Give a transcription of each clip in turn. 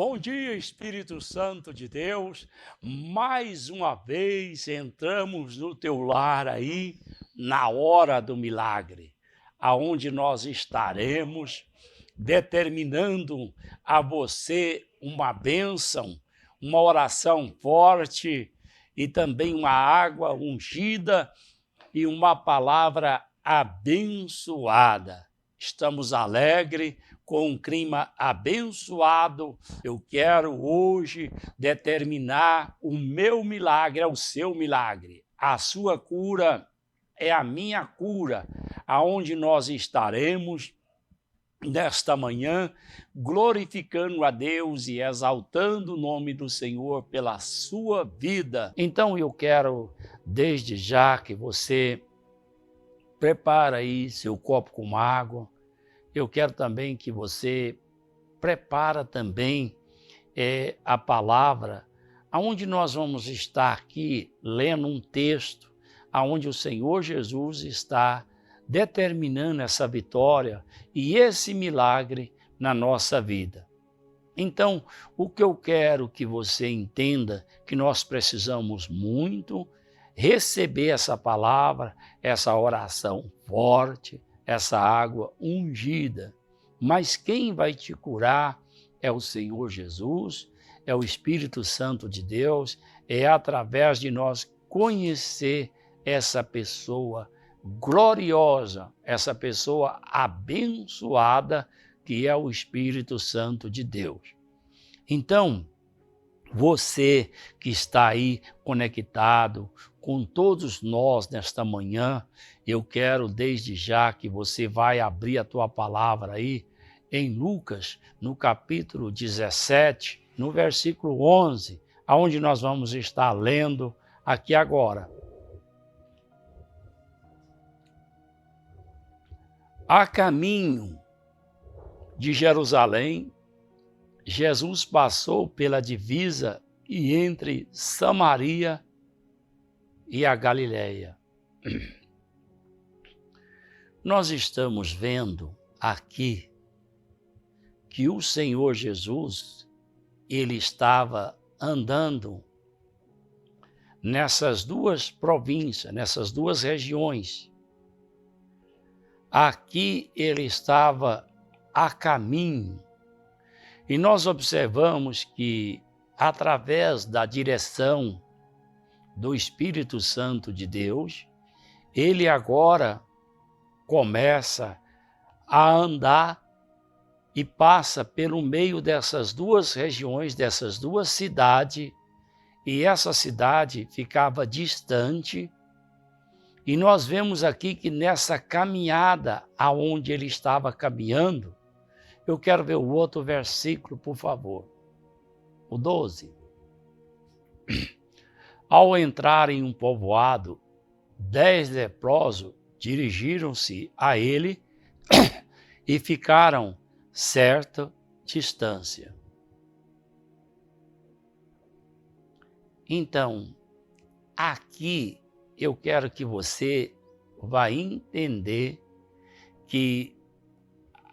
Bom dia, Espírito Santo de Deus. Mais uma vez entramos no teu lar aí, na hora do milagre, aonde nós estaremos determinando a você uma bênção, uma oração forte e também uma água ungida e uma palavra abençoada. Estamos alegres, com um clima abençoado. Eu quero hoje determinar o meu milagre, é o seu milagre. A sua cura é a minha cura, aonde nós estaremos nesta manhã, glorificando a Deus e exaltando o nome do Senhor pela sua vida. Então eu quero, desde já, que você prepara aí seu copo com água. Eu quero também que você prepara também a palavra, aonde nós vamos estar aqui lendo um texto, aonde o Senhor Jesus está determinando essa vitória e esse milagre na nossa vida. Então, o que eu quero que você entenda, que nós precisamos muito receber essa palavra, essa oração forte, essa água ungida. Mas quem vai te curar é o Senhor Jesus, é o Espírito Santo de Deus, é através de nós conhecer essa pessoa gloriosa, essa pessoa abençoada, que é o Espírito Santo de Deus. Então, você que está aí conectado com todos nós nesta manhã, eu quero desde já que você vai abrir a tua palavra aí em Lucas, no capítulo 17, no versículo 11, aonde nós vamos estar lendo aqui agora. A caminho de Jerusalém, Jesus passou pela divisa e entre Samaria e a Galileia. Nós estamos vendo aqui que o Senhor Jesus, ele estava andando nessas duas províncias, nessas duas regiões. Aqui ele estava a caminho. E nós observamos que, através da direção do Espírito Santo de Deus, ele agora começa a andar e passa pelo meio dessas duas regiões, dessas duas cidades, e essa cidade ficava distante. E nós vemos aqui que nessa caminhada aonde ele estava caminhando, eu quero ver o outro versículo, por favor. O 12. Ao entrar em um povoado, 10 leprosos dirigiram-se a ele e ficaram certa distância. Então, aqui eu quero que você vá entender que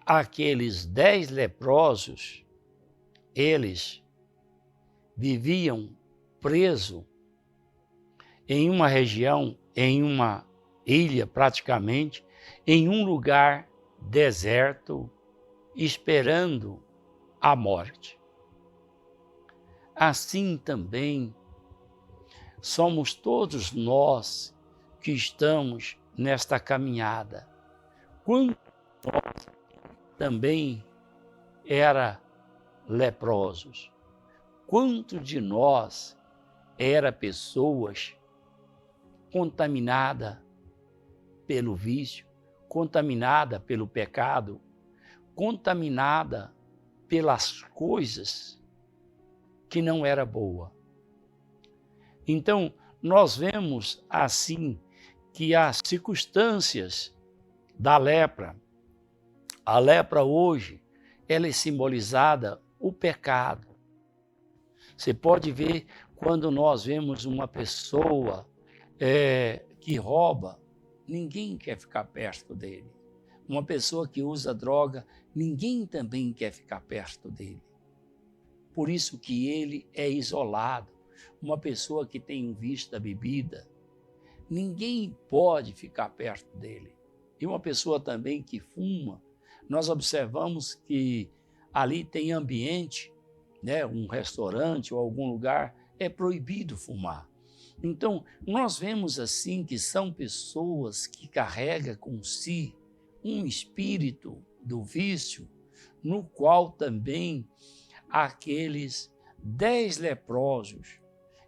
aqueles 10 leprosos, eles viviam presos em uma região, em uma ilha praticamente, em um lugar deserto, esperando a morte. Assim também somos todos nós que estamos nesta caminhada. Quando nós também era leprosos, quanto de nós era pessoas contaminada pelo vício, contaminada pelo pecado, contaminada pelas coisas que não era boa. Então, nós vemos assim que as circunstâncias da lepra, a lepra hoje, ela é simbolizada o pecado. Você pode ver quando nós vemos uma pessoa que rouba, ninguém quer ficar perto dele. Uma pessoa que usa droga, ninguém também quer ficar perto dele. Por isso que ele é isolado. Uma pessoa que tem um vício da bebida, ninguém pode ficar perto dele. E uma pessoa também que fuma, nós observamos que ali tem ambiente, né, um restaurante ou algum lugar, é proibido fumar. Então, nós vemos assim que são pessoas que carregam com si um espírito do vício, no qual também aqueles 10 leprosos.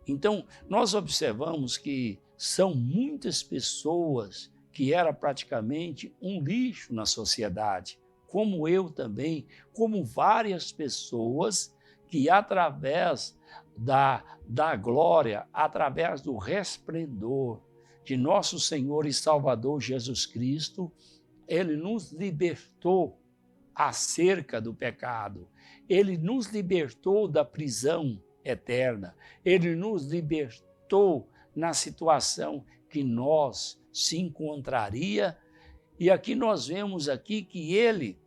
Então, nós observamos que são muitas pessoas que era praticamente um lixo na sociedade, como eu também, como várias pessoas que através da glória, através do resplendor de nosso Senhor e Salvador Jesus Cristo, ele nos libertou acerca do pecado, ele nos libertou da prisão eterna, ele nos libertou na situação que nós se encontraria, e aqui nós vemos aqui que ele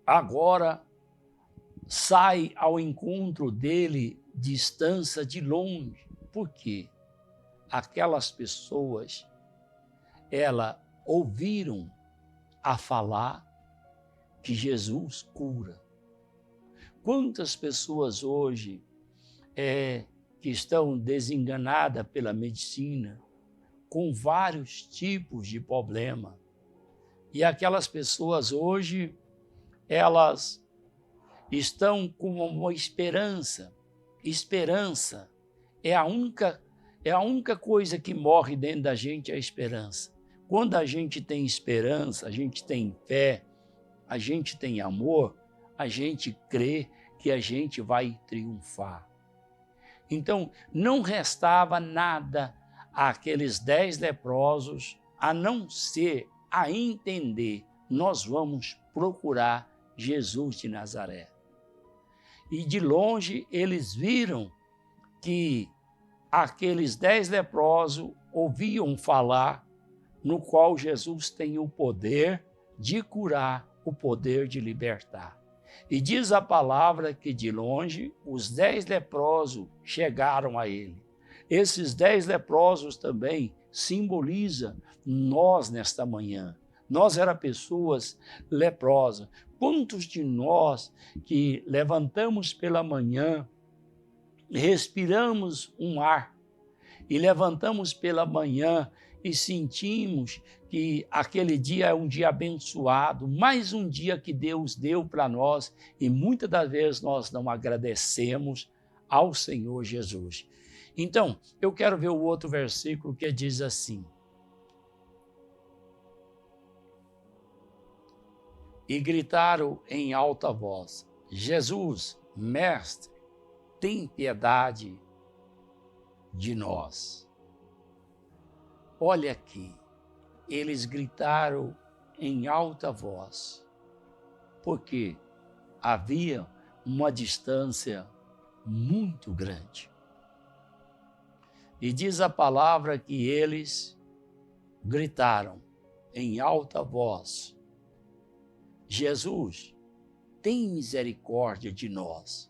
agora sai ao encontro dele distância de longe. Por quê? Aquelas pessoas, elas ouviram a falar que Jesus cura. Quantas pessoas hoje que estão desenganadas pela medicina, com vários tipos de problema. E aquelas pessoas hoje, elas estão com uma esperança. Esperança é a única coisa que morre dentro da gente, é a esperança. Quando a gente tem esperança, a gente tem fé, a gente tem amor, a gente crê que a gente vai triunfar. Então, não restava nada àqueles 10 leprosos, a não ser a entender, nós vamos procurar Jesus de Nazaré. E de longe eles viram que aqueles 10 leprosos ouviam falar no qual Jesus tem o poder de curar, o poder de libertar. E diz a palavra que de longe os 10 leprosos chegaram a ele. Esses 10 leprosos também simbolizam nós nesta manhã. Nós éramos pessoas leprosas. Quantos de nós que levantamos pela manhã, respiramos um ar e levantamos pela manhã e sentimos que aquele dia é um dia abençoado, mais um dia que Deus deu para nós, e muitas das vezes nós não agradecemos ao Senhor Jesus. Então, eu quero ver o outro versículo que diz assim: e gritaram em alta voz: Jesus, mestre, tem piedade de nós. Olha aqui, eles gritaram em alta voz, porque havia uma distância muito grande. E diz a palavra que eles gritaram em alta voz: Jesus, tem misericórdia de nós.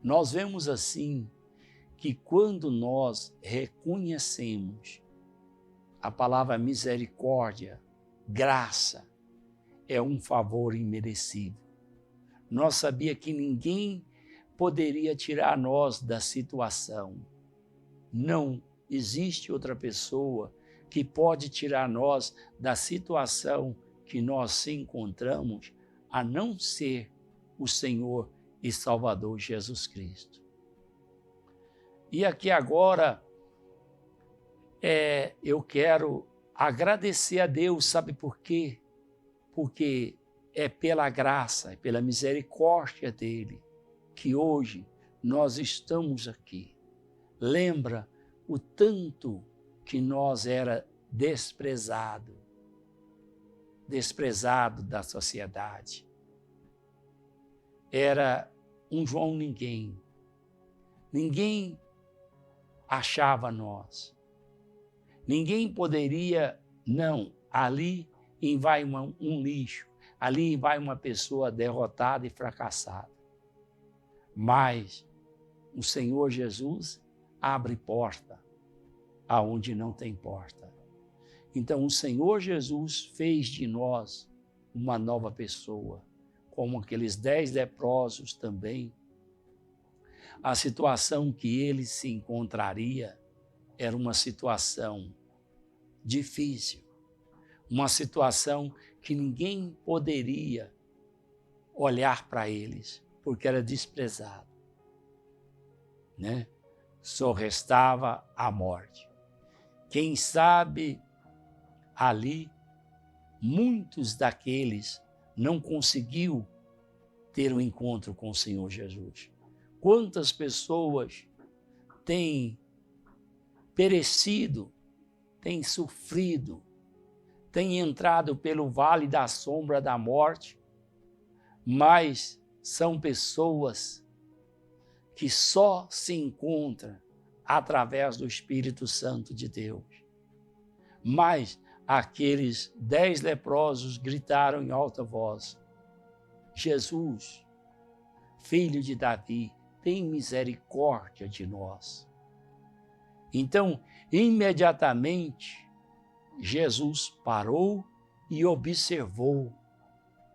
Nós vemos assim que quando nós reconhecemos a palavra misericórdia, graça, é um favor imerecido. Nós sabíamos que ninguém poderia tirar nós da situação. Não existe outra pessoa que pode tirar nós da situação que nós se encontramos, a não ser o Senhor e Salvador Jesus Cristo. E aqui agora, eu quero agradecer a Deus, sabe por quê? Porque é pela graça, é pela misericórdia dele, que hoje nós estamos aqui. Lembra o tanto que nós era desprezado da sociedade. Era um João ninguém. Ninguém achava nós. Ninguém poderia, não, ali vai um lixo, ali vai uma pessoa derrotada e fracassada. Mas o Senhor Jesus abre porta aonde não tem porta. Então o Senhor Jesus fez de nós uma nova pessoa, como aqueles 10 leprosos também. A situação que ele se encontraria era uma situação difícil, uma situação que ninguém poderia olhar para eles, porque era desprezado, né? Só restava a morte. Quem sabe ali muitos daqueles não conseguiu ter um encontro com o Senhor Jesus. Quantas pessoas têm perecido, têm sofrido, têm entrado pelo vale da sombra da morte, mas são pessoas que só se encontram através do Espírito Santo de Deus. Mas aqueles 10 leprosos gritaram em alta voz: Jesus, filho de Davi, tem misericórdia de nós. Então, imediatamente, Jesus parou e observou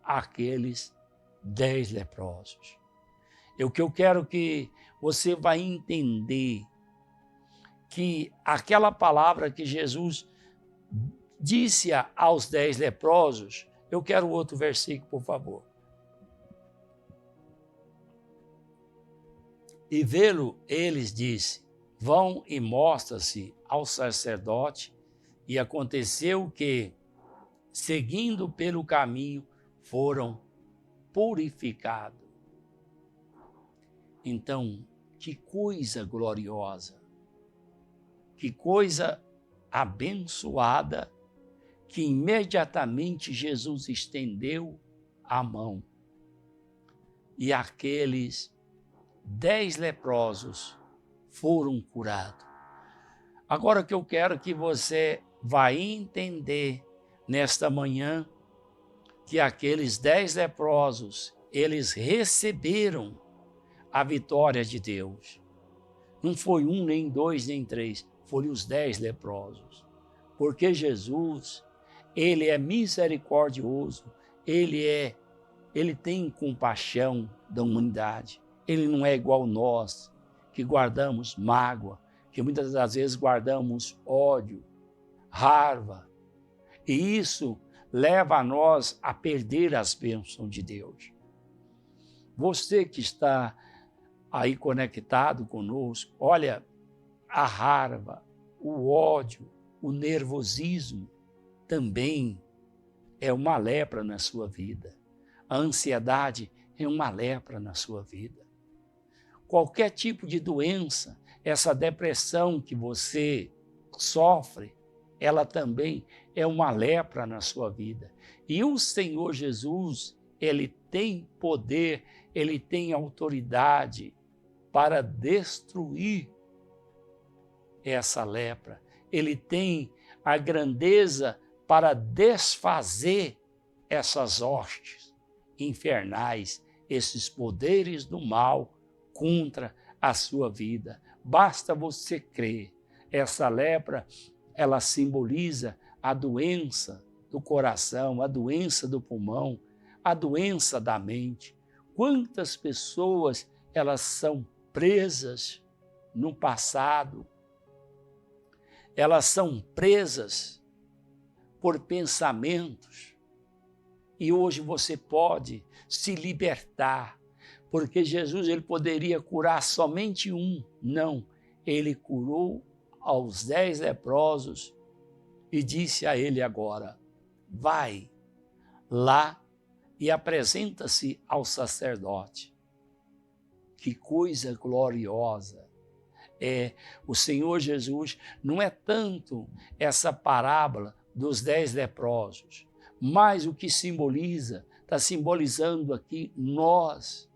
aqueles 10 leprosos. O que eu quero que você vai entender que aquela palavra que Jesus disse aos 10 leprosos, eu quero outro versículo, por favor. E vê-lo, eles disse, vão e mostra-se ao sacerdote, e aconteceu que, seguindo pelo caminho, foram purificados. Então, que coisa gloriosa, que coisa abençoada, que imediatamente Jesus estendeu a mão. E aqueles 10 leprosos foram curados. Agora o que eu quero que você vai entender nesta manhã, que aqueles 10 leprosos, eles receberam a vitória de Deus. Não foi 1, nem 2, nem 3, foram os 10 leprosos. Porque Jesus, ele é misericordioso, ele tem compaixão da humanidade. Ele não é igual nós, que guardamos mágoa, que muitas das vezes guardamos ódio, raiva. E isso leva a nós a perder as bênçãos de Deus. Você que está aí conectado conosco, olha, a raiva, o ódio, o nervosismo também é uma lepra na sua vida. A ansiedade é uma lepra na sua vida. Qualquer tipo de doença, essa depressão que você sofre, ela também é uma lepra na sua vida. E o Senhor Jesus, ele tem poder, ele tem autoridade para destruir essa lepra. Ele tem a grandeza para desfazer essas hostes infernais, esses poderes do mal contra a sua vida. Basta você crer. Essa lepra, ela simboliza a doença do coração, a doença do pulmão, a doença da mente. Quantas pessoas elas são presas no passado, elas são presas por pensamentos, e hoje você pode se libertar, porque Jesus, ele poderia curar somente um, não, ele curou aos 10 leprosos e disse a ele agora, vai lá e apresenta-se ao sacerdote. Que coisa gloriosa é o Senhor Jesus. Não é tanto essa parábola dos 10 leprosos, mas o que simboliza, está simbolizando aqui nós.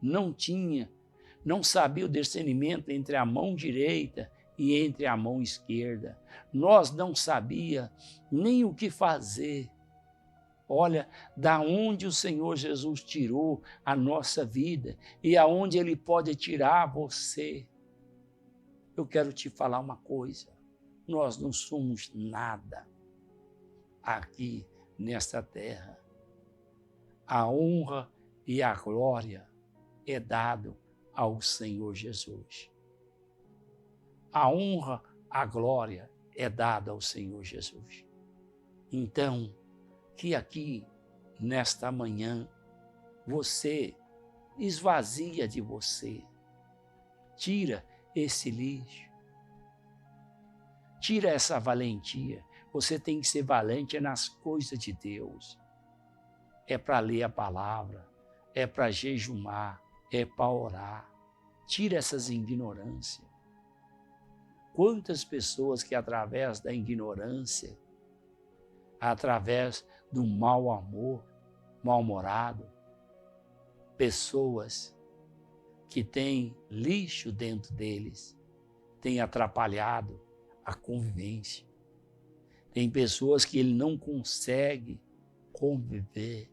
Não sabia o discernimento entre a mão direita e entre a mão esquerda. Nós não sabia nem o que fazer. Olha, da onde o Senhor Jesus tirou a nossa vida e aonde Ele pode tirar você. Eu quero te falar uma coisa, nós não somos nada aqui nesta terra. A honra e a glória é dado ao Senhor Jesus. A honra, a glória é dada ao Senhor Jesus. Então, que aqui, nesta manhã, você esvazia de você. Tira esse lixo. Tira essa valentia. Você tem que ser valente nas coisas de Deus. É para ler a palavra, é para jejumar, é para orar. Tira essas ignorâncias. Quantas pessoas que através da ignorância, através do mau amor, mal-humorado, pessoas que têm lixo dentro deles, têm atrapalhado a convivência. Tem pessoas que ele não consegue conviver.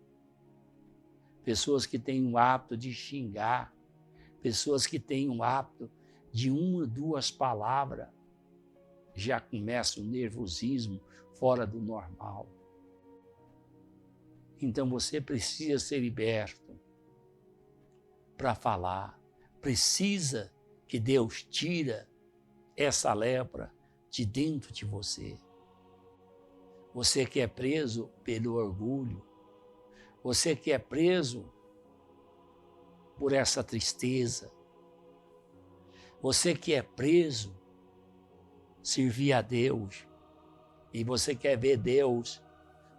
Pessoas que têm o hábito de xingar, pessoas que têm o hábito de uma, duas palavras, já começa o nervosismo fora do normal. Então você precisa ser liberto para falar. Precisa que Deus tira essa lepra de dentro de você. Você que é preso pelo orgulho, você que é preso por essa tristeza, você que é preso, servir a Deus, e você quer ver Deus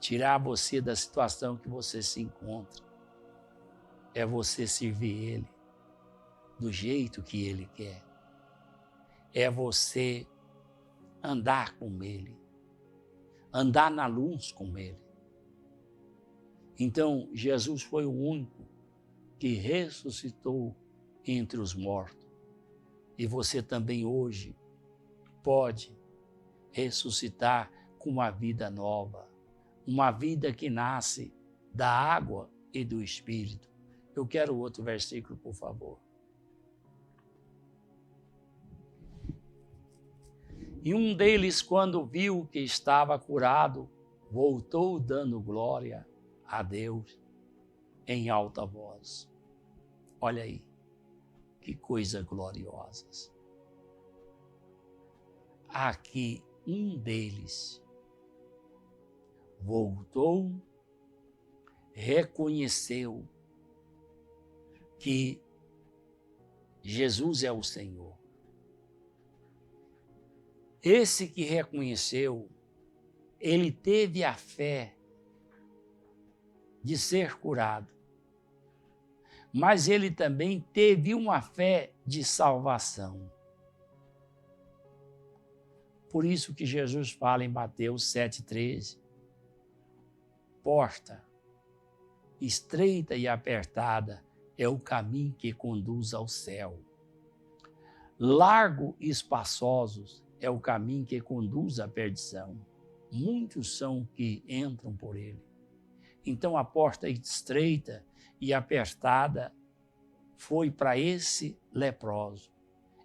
tirar você da situação que você se encontra, é você servir Ele do jeito que Ele quer. É você andar com Ele, andar na luz com Ele. Então, Jesus foi o único que ressuscitou entre os mortos. E você também hoje pode ressuscitar com uma vida nova, uma vida que nasce da água e do Espírito. Eu quero outro versículo, por favor. E um deles, quando viu que estava curado, voltou dando glória a Deus em alta voz. Olha aí, que coisa gloriosa. Aqui um deles voltou, reconheceu que Jesus é o Senhor. Esse que reconheceu, ele teve a fé de ser curado, mas ele também teve uma fé de salvação. Por isso que Jesus fala em Mateus 7,13, porta estreita e apertada é o caminho que conduz ao céu. Largo e espaçosos é o caminho que conduz à perdição. Muitos são que entram por ele. Então a porta estreita e apertada foi para esse leproso.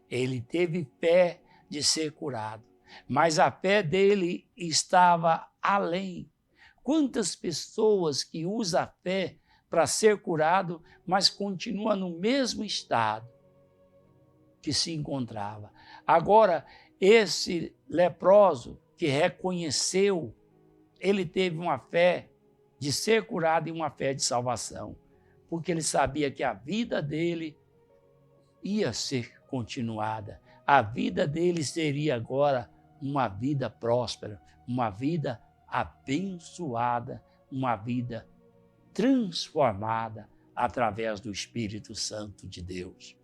Ele teve fé de ser curado, mas a fé dele estava além. Quantas pessoas que usam a fé para ser curado, mas continua no mesmo estado que se encontrava. Agora, esse leproso que reconheceu, ele teve uma fé de ser curado e uma fé de salvação, porque ele sabia que a vida dele ia ser continuada. A vida dele seria agora uma vida próspera, uma vida abençoada, uma vida transformada através do Espírito Santo de Deus.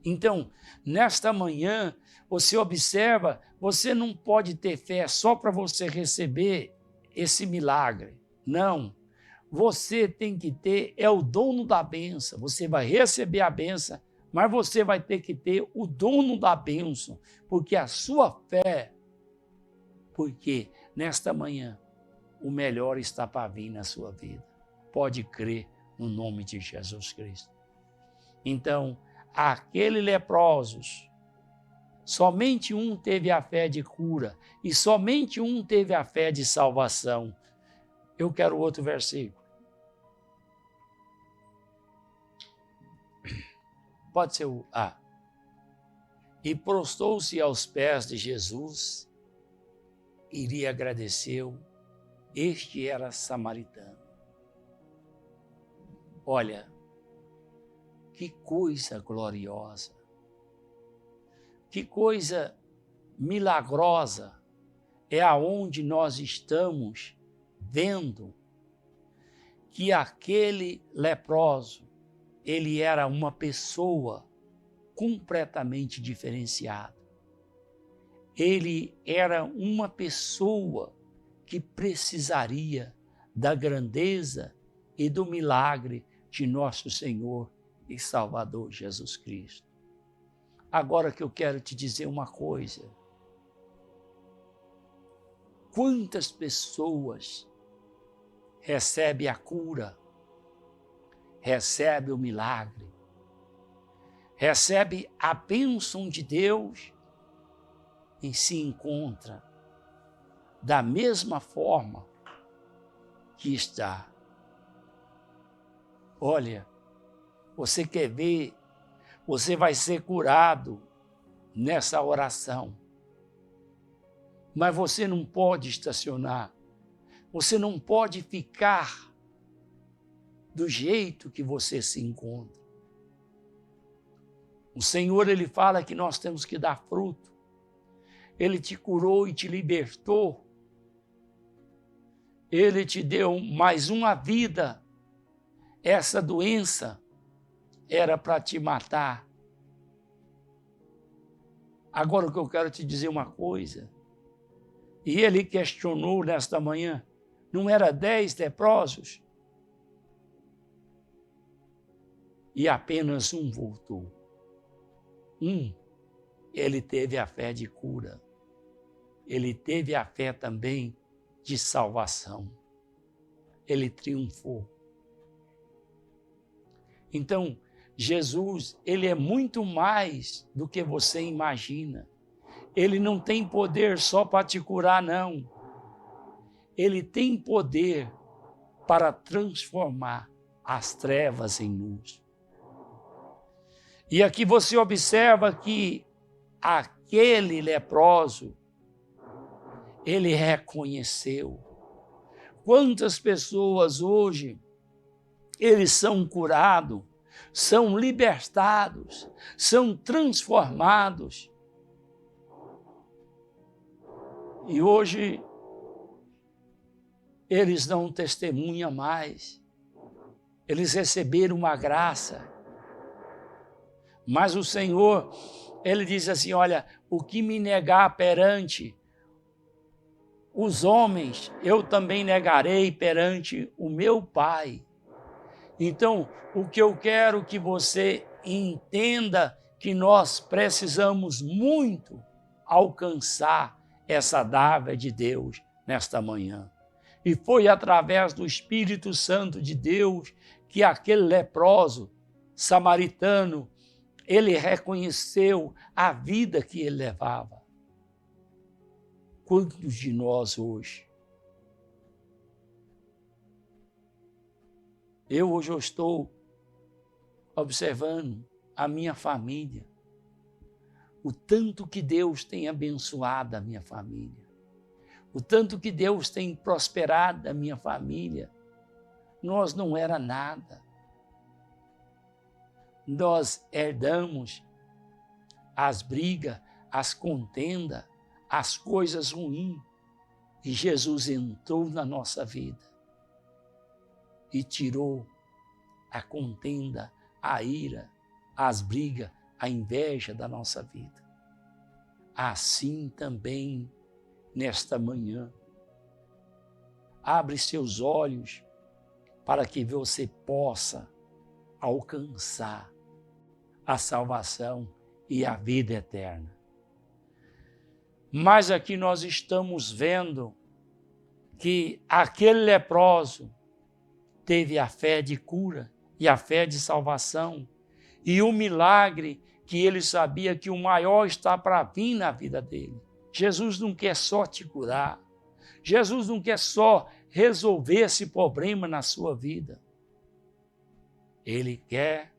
Então, nesta manhã, você observa, você não pode ter fé só para você receber esse milagre. Não. Você tem que ter, é o dono da bênção. Você vai receber a bênção, mas você vai ter que ter o dono da bênção, porque a sua fé, porque nesta manhã, o melhor está para vir na sua vida. Pode crer no nome de Jesus Cristo. Então, aqueles leprosos, somente um teve a fé de cura e somente um teve a fé de salvação. Eu quero outro versículo. Pode ser o A. E prostou-se aos pés de Jesus e lhe agradeceu. Este era samaritano. Olha, que coisa gloriosa, que coisa milagrosa é aonde nós estamos vendo que aquele leproso, ele era uma pessoa completamente diferenciada. Ele era uma pessoa que precisaria da grandeza e do milagre de nosso Senhor e Salvador Jesus Cristo. Agora que eu quero te dizer uma coisa. Quantas pessoas recebem a cura, recebem o milagre, recebem a bênção de Deus e se encontra da mesma forma que está. Olha, você quer ver, você vai ser curado nessa oração. Mas você não pode estacionar. Você não pode ficar do jeito que você se encontra. O Senhor, Ele fala que nós temos que dar fruto. Ele te curou e te libertou. Ele te deu mais uma vida. Essa doença era para te matar. Agora o que eu quero te dizer uma coisa. E ele questionou nesta manhã, não era 10 leprosos? E apenas um voltou. Ele teve a fé de cura. Ele teve a fé também de salvação. Ele triunfou. Então, Jesus, ele é muito mais do que você imagina. Ele não tem poder só para te curar, não. Ele tem poder para transformar as trevas em luz. E aqui você observa que aquele leproso, ele reconheceu. Quantas pessoas hoje, eles são curados, são libertados, são transformados. E hoje, eles não testemunham mais. Eles receberam uma graça. Mas o Senhor, Ele diz assim, olha, o que me negar perante os homens, eu também negarei perante o meu Pai. Então, o que eu quero que você entenda, que nós precisamos muito alcançar essa dádiva de Deus nesta manhã. E foi através do Espírito Santo de Deus que aquele leproso samaritano, ele reconheceu a vida que ele levava. Quantos de nós hoje? Hoje eu estou observando a minha família, o tanto que Deus tem abençoado a minha família, o tanto que Deus tem prosperado a minha família. Nós não era nada. Nós herdamos as brigas, as contendas, as coisas ruins. E Jesus entrou na nossa vida e tirou a contenda, a ira, as brigas, a inveja da nossa vida. Assim também, nesta manhã, abre seus olhos para que você possa alcançar a salvação e a vida eterna. Mas aqui nós estamos vendo que aquele leproso teve a fé de cura e a fé de salvação e o milagre que ele sabia que o maior está para vir na vida dele. Jesus não quer só te curar. Jesus não quer só resolver esse problema na sua vida. Ele quer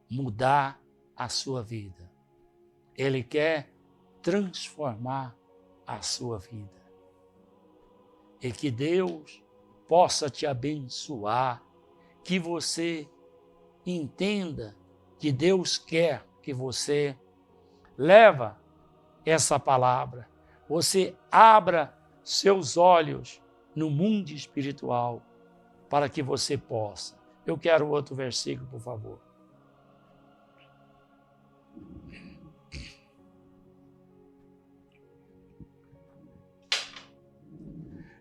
mudar a sua vida. Ele quer transformar a sua vida. E que Deus possa te abençoar, que você entenda que Deus quer que você leva essa palavra, você abra seus olhos no mundo espiritual para que você possa. Eu quero outro versículo, por favor.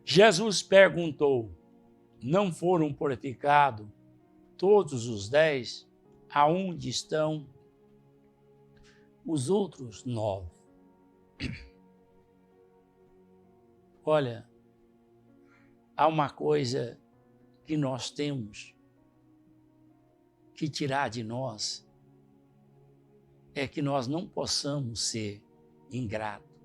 Jesus perguntou: não foram purificados todos os 10? Aonde estão os outros 9? Olha, há uma coisa que nós temos que tirar de nós, é que nós não possamos ser ingratos.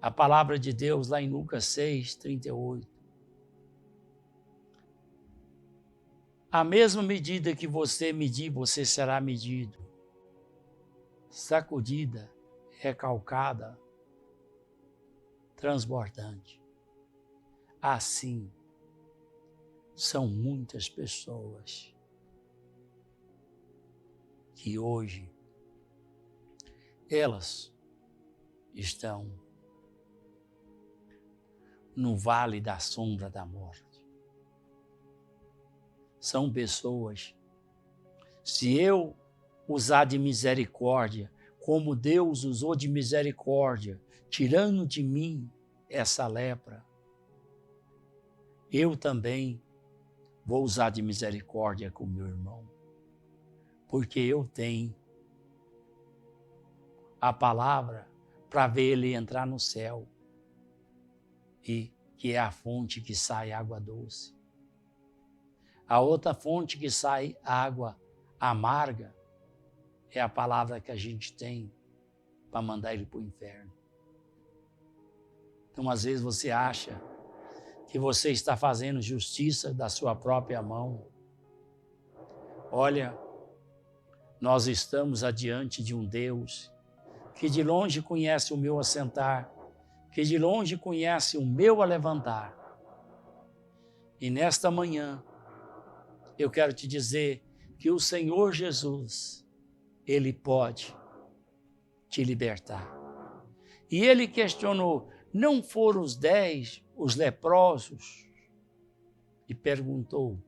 A palavra de Deus lá em Lucas 6, 38. A mesma medida que você medir, você será medido. Sacudida, recalcada, transbordante. Assim, são muitas pessoas que hoje elas estão no vale da sombra da morte. São pessoas, se eu usar de misericórdia, como Deus usou de misericórdia, tirando de mim essa lepra, eu também vou usar de misericórdia com meu irmão, porque eu tenho a palavra para ver ele entrar no céu, e que é a fonte que sai água doce. A outra fonte que sai água amarga é a palavra que a gente tem para mandar ele para o inferno. Então, às vezes, você acha que você está fazendo justiça da sua própria mão. Olha, nós estamos adiante de um Deus que de longe conhece o meu assentar, que de longe conhece o meu alevantar. E nesta manhã, eu quero te dizer que o Senhor Jesus, Ele pode te libertar. E Ele questionou, não foram os 10 os leprosos? E perguntou,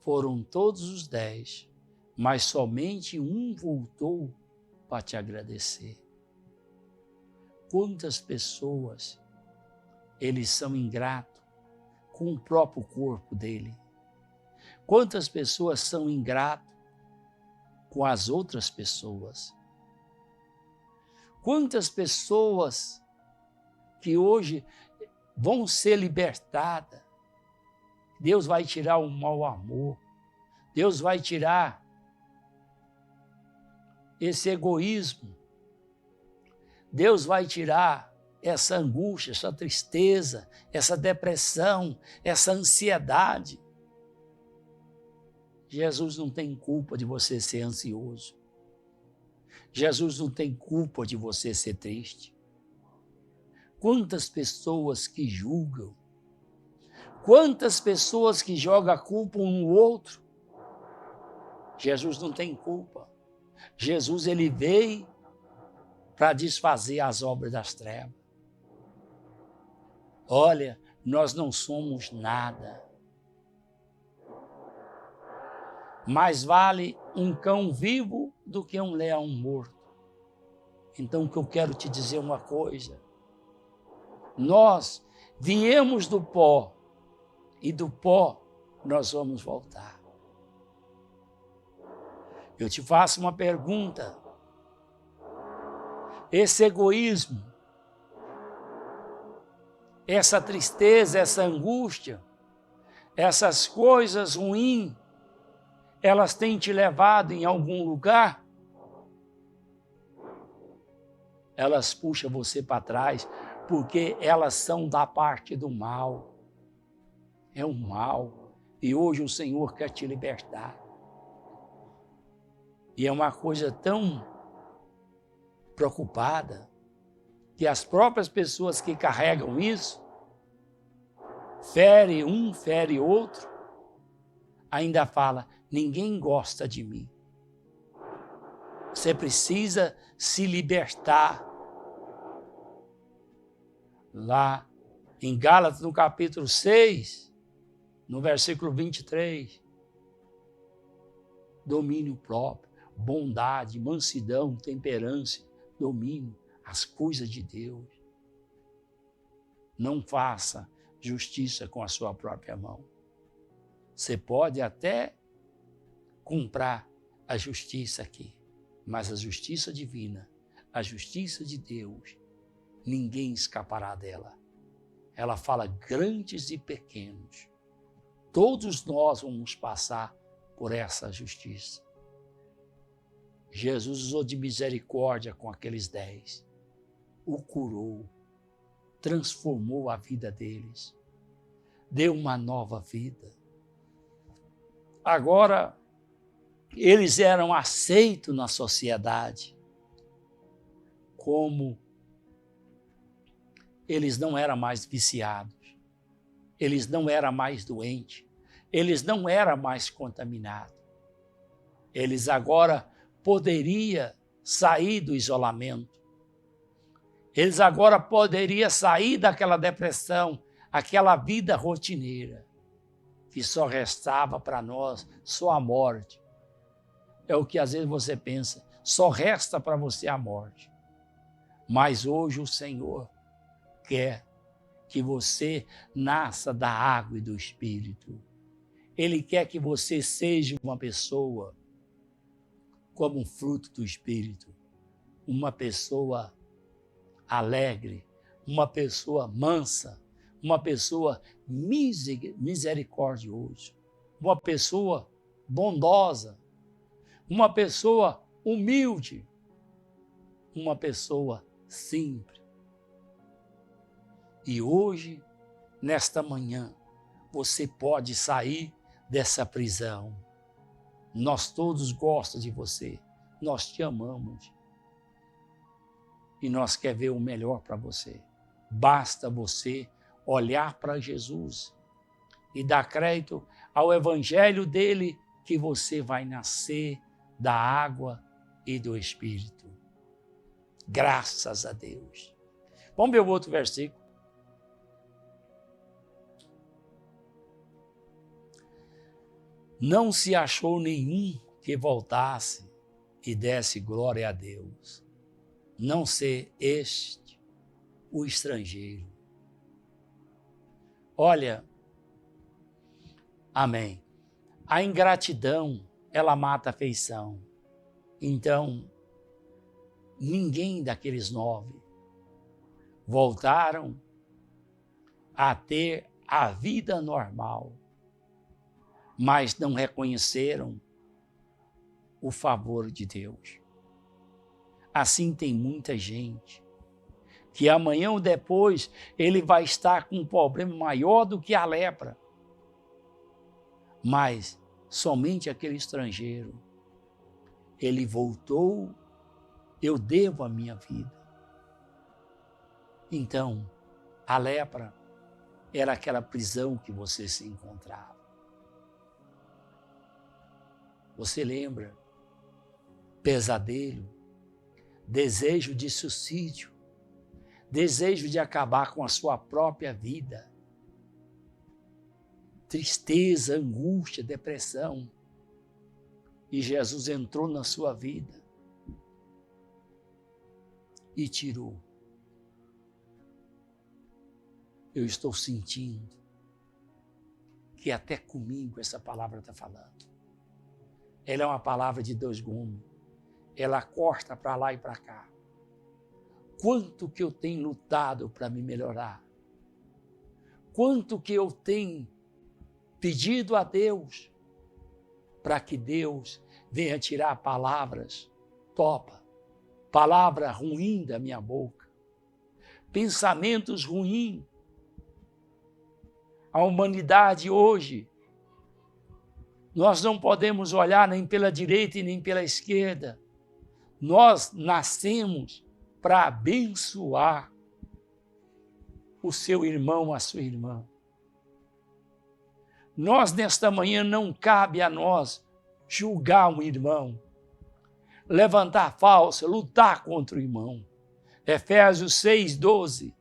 foram todos os 10, mas somente um voltou para te agradecer. Quantas pessoas, eles são ingratos com o próprio corpo dele. Quantas pessoas são ingratas com as outras pessoas. Quantas pessoas que hoje vão ser libertadas. Deus vai tirar o mau amor. Deus vai tirar esse egoísmo. Deus vai tirar essa angústia, essa tristeza, essa depressão, essa ansiedade. Jesus não tem culpa de você ser ansioso. Jesus não tem culpa de você ser triste. Quantas pessoas que julgam, quantas pessoas que jogam a culpa um no outro. Jesus não tem culpa. Jesus, ele veio para desfazer as obras das trevas. Olha, nós não somos nada. Mais vale um cão vivo do que um leão morto. Então, o que eu quero te dizer uma coisa. Nós viemos do pó e do pó nós vamos voltar. Eu te faço uma pergunta. Esse egoísmo essa tristeza, essa angústia, essas coisas ruins, elas têm te levado em algum lugar, elas puxam você para trás, porque elas são da parte do mal. É o mal. E hoje o Senhor quer te libertar. E é uma coisa tão preocupada, que as próprias pessoas que carregam isso, fere um, fere outro, ainda fala, ninguém gosta de mim. Você precisa se libertar. Lá em Gálatas, no capítulo 6, no versículo 23, domínio próprio, bondade, mansidão, temperança, domínio, as coisas de Deus. Não faça justiça com a sua própria mão. Você pode até comprar a justiça aqui, mas a justiça divina, a justiça de Deus, ninguém escapará dela. Ela fala grandes e pequenos. Todos nós vamos passar por essa justiça. Jesus usou de misericórdia com aqueles 10. O curou, transformou a vida deles, deu uma nova vida. Agora, eles eram aceitos na sociedade como eles não eram mais viciados, eles não eram mais doentes, eles não eram mais contaminados. Eles agora poderiam sair do isolamento. Eles agora poderiam sair daquela depressão, aquela vida rotineira, que só restava para nós só a morte. É o que às vezes você pensa, só resta para você a morte. Mas hoje o Senhor quer que você nasça da água e do Espírito. Ele quer que você seja uma pessoa como um fruto do Espírito, uma pessoa alegre, uma pessoa mansa, uma pessoa misericordiosa, uma pessoa bondosa, uma pessoa humilde, uma pessoa simples. E hoje, nesta manhã, você pode sair dessa prisão. Nós todos gostamos de você, nós te amamos. E nós queremos ver o melhor para você. Basta você olhar para Jesus e dar crédito ao evangelho dele, que você vai nascer da água e do Espírito. Graças a Deus. Vamos ver o outro versículo. Não se achou nenhum que voltasse e desse glória a Deus, não ser este o estrangeiro. Olha, amém. A ingratidão, ela mata a afeição. Então, ninguém daqueles 9 voltaram a ter a vida normal, mas não reconheceram o favor de Deus. Assim tem muita gente que amanhã ou depois ele vai estar com um problema maior do que a lepra. Mas somente aquele estrangeiro, ele voltou, eu devo a minha vida. Então, a lepra era aquela prisão que você se encontrava. Você lembra? Pesadelo, desejo de suicídio, desejo de acabar com a sua própria vida, tristeza, angústia, depressão. E Jesus entrou na sua vida e tirou. Eu estou sentindo que até comigo essa palavra está falando. Ela é uma palavra de 2 gumes. Ela corta para lá e para cá. Quanto que eu tenho lutado para me melhorar. quanto que eu tenho pedido a Deus para que Deus venha tirar palavras palavra ruim da minha boca, pensamentos ruins. A humanidade hoje, nós não podemos olhar nem pela direita e nem pela esquerda. Nós nascemos para abençoar o seu irmão, a sua irmã. Nós, nesta manhã, não cabe a nós julgar um irmão, levantar falsa, lutar contra o irmão. Efésios 6:12.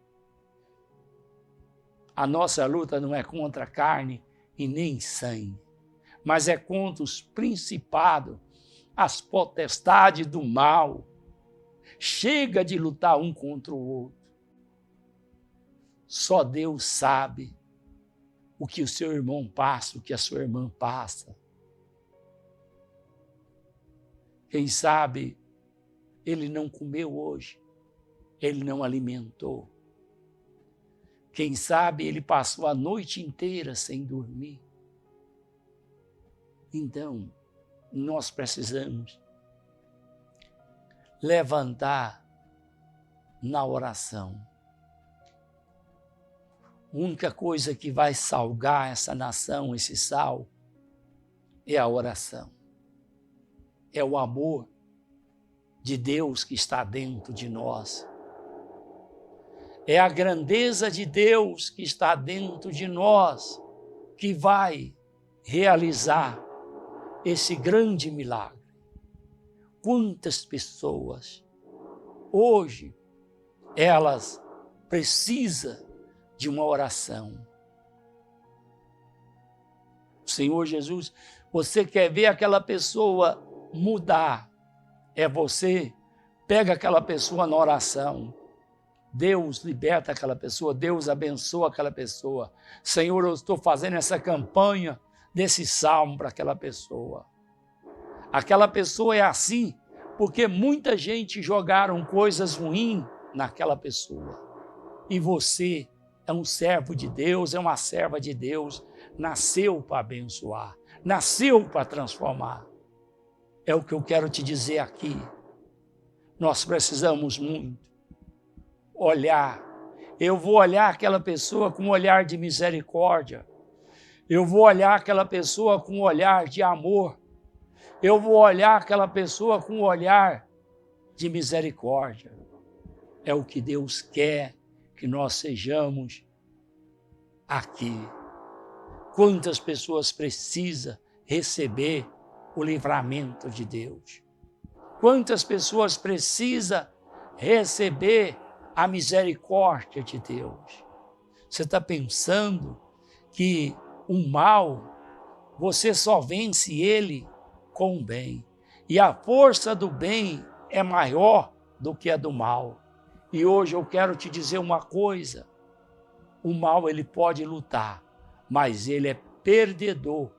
A nossa luta não é contra a carne e nem sangue, mas é contra os principados, as potestades do mal. Chega de lutar um contra o outro. Só Deus sabe o que o seu irmão passa, o que a sua irmã passa. Quem sabe ele não comeu hoje, ele não alimentou. Quem sabe ele passou a noite inteira sem dormir. Então, nós precisamos levantar na oração. A única coisa que vai salgar essa nação, esse sal, é a oração. É o amor de Deus que está dentro de nós. É a grandeza de Deus que está dentro de nós que vai realizar esse grande milagre. Quantas pessoas hoje elas precisam de uma oração. Senhor Jesus, você quer ver aquela pessoa mudar? É você, pega aquela pessoa na oração. Deus liberta aquela pessoa, Deus abençoa aquela pessoa. Senhor, eu estou fazendo essa campanha desse salmo para aquela pessoa. Aquela pessoa é assim porque muita gente jogaram coisas ruins naquela pessoa. E você é um servo de Deus, é uma serva de Deus, nasceu para abençoar, nasceu para transformar. É o que eu quero te dizer aqui. Nós precisamos muito olhar. Eu vou olhar aquela pessoa com um olhar de misericórdia. Eu vou olhar aquela pessoa com um olhar de amor. Eu vou olhar aquela pessoa com um olhar de misericórdia. É o que Deus quer que nós sejamos aqui. Quantas pessoas precisam receber o livramento de Deus? Quantas pessoas precisam receber a misericórdia de Deus? Você está pensando que o mal, você só vence ele com o bem. E a força do bem é maior do que a do mal. E hoje eu quero te dizer uma coisa. O mal ele pode lutar, mas ele é perdedor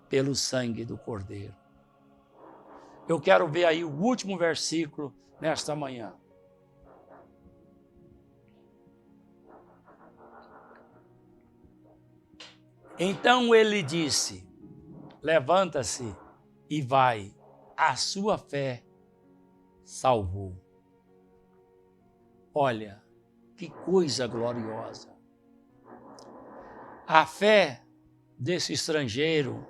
pelo sangue do Cordeiro. Eu quero ver aí o último versículo nesta manhã. Então ele disse, levanta-se e vai, a sua fé salvou. Olha, que coisa gloriosa. A fé desse estrangeiro,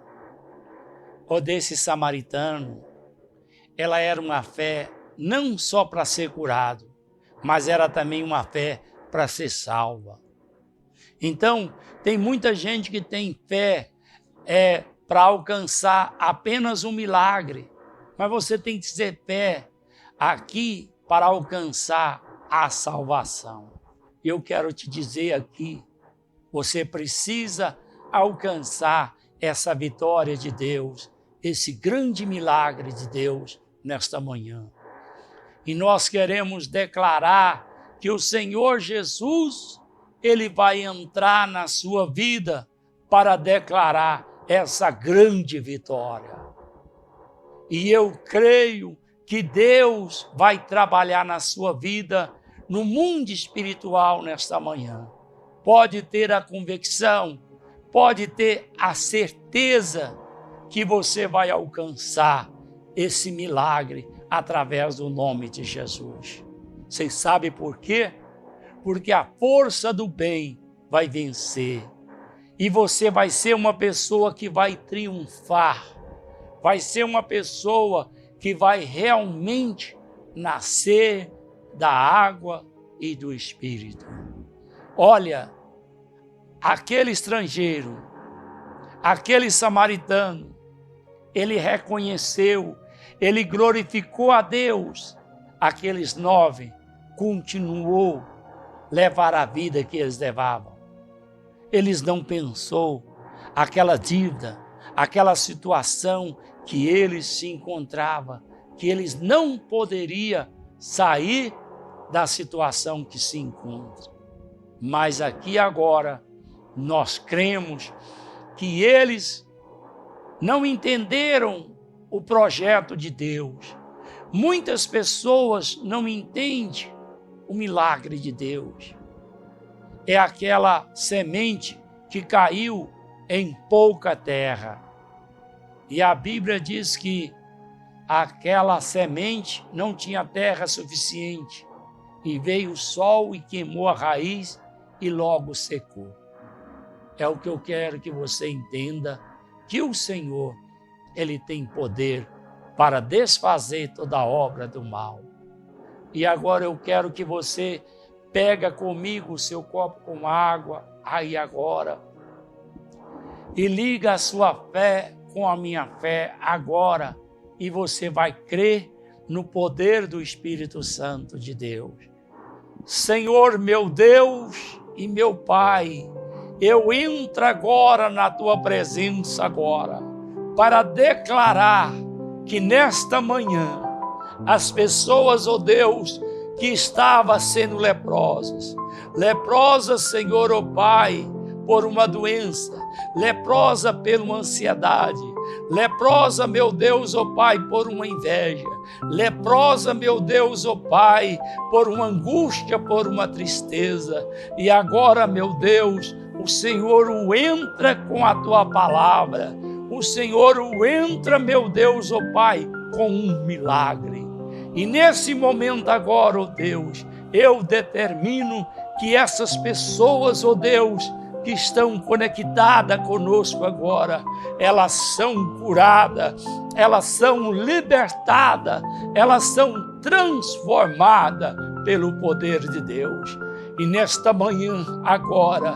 ou desse samaritano, ela era uma fé não só para ser curado, mas era também uma fé para ser salva. Então, tem muita gente que tem fé para alcançar apenas um milagre, mas você tem que ter fé aqui para alcançar a salvação. E eu quero te dizer aqui, você precisa alcançar essa vitória de Deus, esse grande milagre de Deus nesta manhã. E nós queremos declarar que o Senhor Jesus, ele vai entrar na sua vida para declarar essa grande vitória. E eu creio que Deus vai trabalhar na sua vida, no mundo espiritual nesta manhã. pode ter a convicção, pode ter a certeza que você vai alcançar esse milagre através do nome de Jesus. Vocês sabem por quê? Porque a força do bem vai vencer. E você vai ser uma pessoa que vai triunfar. Vai ser uma pessoa que vai realmente nascer da água e do Espírito. Olha, aquele estrangeiro, aquele samaritano, ele reconheceu, ele glorificou a Deus. Aqueles 9 continuou a levar a vida que eles levavam. Eles não pensou aquela dívida, aquela situação que eles se encontravam, que eles não poderiam sair da situação que se encontram. Mas aqui agora, nós cremos que eles não entenderam o projeto de Deus. Muitas pessoas não entendem o milagre de Deus. É aquela semente que caiu em pouca terra. E a Bíblia diz que aquela semente não tinha terra suficiente. E veio o sol e queimou a raiz e logo secou. É o que eu quero que você entenda, que o Senhor, Ele tem poder para desfazer toda a obra do mal. E agora eu quero que você pega comigo o seu copo com água, aí agora, e liga a sua fé com a minha fé agora, e você vai crer no poder do Espírito Santo de Deus. Senhor, meu Deus e meu Pai, eu entro agora na tua presença agora, para declarar que nesta manhã, as pessoas, ó Deus, que estavam sendo leprosas, Senhor, ó Pai, por uma doença, leprosa pela ansiedade, leprosa, meu Deus, ó Pai, por uma inveja, leprosa, meu Deus, ó Pai, por uma angústia, por uma tristeza. E agora, meu Deus, o Senhor o entra com a tua palavra, o Senhor o entra, meu Deus, ó Pai, com um milagre. E nesse momento agora, ó Deus, eu determino que essas pessoas, ó Deus, que estão conectadas conosco agora, elas são curadas, elas são libertadas, elas são transformadas pelo poder de Deus. E nesta manhã agora,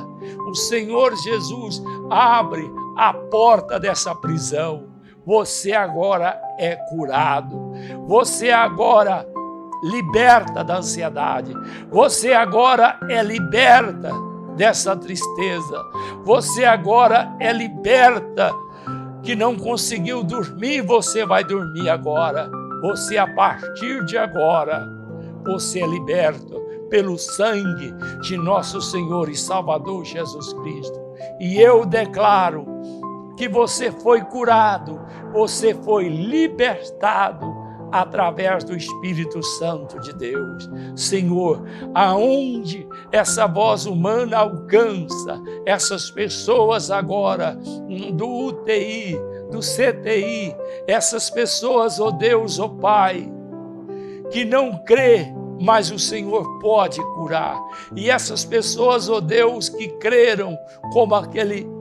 o Senhor Jesus abre a porta dessa prisão. Você agora é curado, você agora liberta da ansiedade, você agora é liberta dessa tristeza, você agora é liberta que não conseguiu dormir, você vai dormir agora, você a partir de agora, você é liberto pelo sangue de nosso Senhor e Salvador Jesus Cristo. E eu declaro que você foi curado, você foi libertado através do Espírito Santo de Deus. Senhor, aonde essa voz humana alcança essas pessoas agora do UTI, do CTI, essas pessoas, ó Deus, ó Pai, que não crê, mas o Senhor pode curar. E essas pessoas, ó Deus, que creram como aquele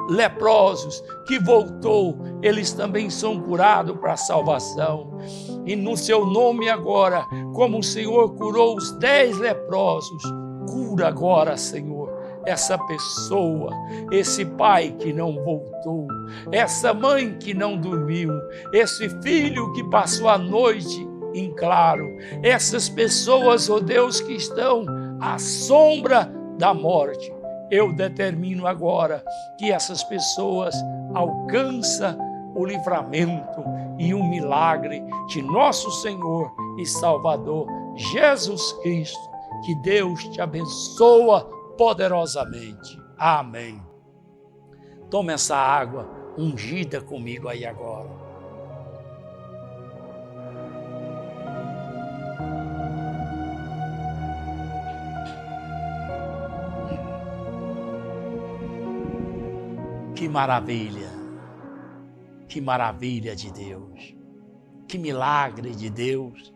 leprosos que voltou, eles também são curados para a salvação. E no seu nome agora, como o Senhor curou os 10 leprosos, cura agora, Senhor, essa pessoa, esse pai que não voltou, essa mãe que não dormiu, esse filho que passou a noite em claro, essas pessoas, ó Deus, que estão à sombra da morte. Eu determino agora que essas pessoas alcançam o livramento e o milagre de nosso Senhor e Salvador Jesus Cristo. Que Deus te abençoe poderosamente. Amém. Tome essa água ungida comigo aí agora. Que maravilha! Que maravilha de Deus! Que milagre de Deus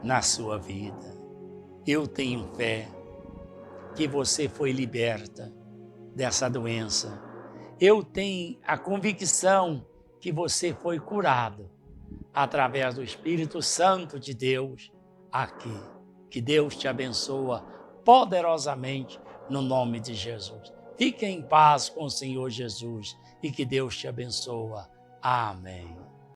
na sua vida. Eu tenho fé que você foi liberta dessa doença. Eu tenho a convicção que você foi curado através do Espírito Santo de Deus aqui. Que Deus te abençoa poderosamente no nome de Jesus. Fique em paz com o Senhor Jesus e que Deus te abençoa. Amém.